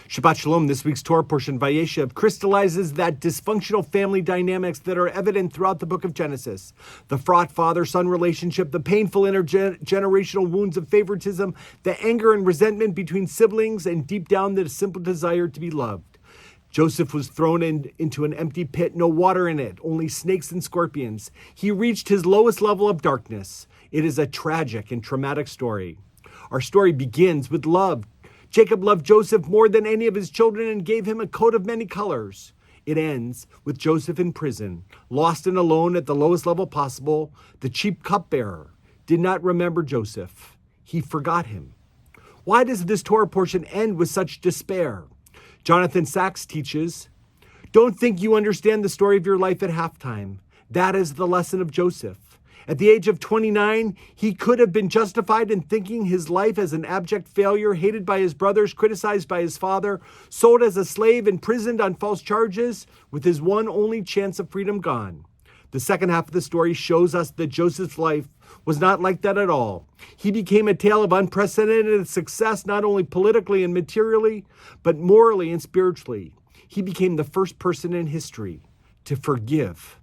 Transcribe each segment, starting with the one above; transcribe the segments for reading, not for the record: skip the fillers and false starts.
Shabbat Shalom. This week's Torah portion, Vayeishev, crystallizes that dysfunctional family dynamics that are evident throughout the book of Genesis. The fraught father-son relationship, the painful intergenerational wounds of favoritism, the anger and resentment between siblings, and deep down the simple desire to be loved. Joseph was thrown into an empty pit, no water in it, only snakes and scorpions. He reached his lowest level of darkness. It is a tragic and traumatic story. Our story begins with love. Jacob loved Joseph more than any of his children and gave him a coat of many colors. It ends with Joseph in prison, lost and alone at the lowest level possible. The chief cupbearer did not remember Joseph. He forgot him. Why does this Torah portion end with such despair? Jonathan Sacks teaches, don't think you understand the story of your life at halftime. That is the lesson of Joseph. At the age of 29, he could have been justified in thinking his life as an abject failure, hated by his brothers, criticized by his father, sold as a slave, imprisoned on false charges, with his one only chance of freedom gone. The second half of the story shows us that Joseph's life was not like that at all. He became a tale of unprecedented success, not only politically and materially, but morally and spiritually. He became the first person in history to forgive.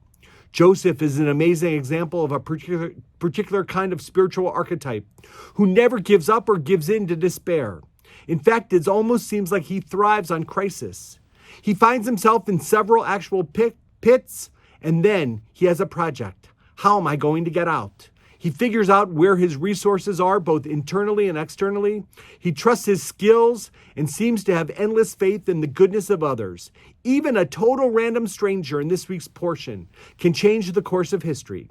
Joseph is an amazing example of a particular kind of spiritual archetype who never gives up or gives in to despair. In fact, it almost seems like he thrives on crisis. He finds himself in several actual pits, and then he has a project. How am I going to get out? He figures out where his resources are, both internally and externally. He trusts his skills and seems to have endless faith in the goodness of others. Even a total random stranger in this week's portion can change the course of history.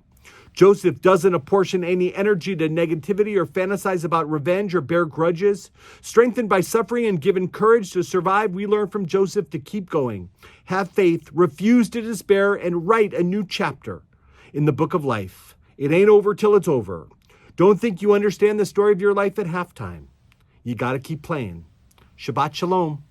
Joseph doesn't apportion any energy to negativity or fantasize about revenge or bear grudges. Strengthened by suffering and given courage to survive, we learn from Joseph to keep going, have faith, refuse to despair, and write a new chapter in the book of life. It ain't over till it's over. Don't think you understand the story of your life at halftime. You got to keep playing. Shabbat Shalom.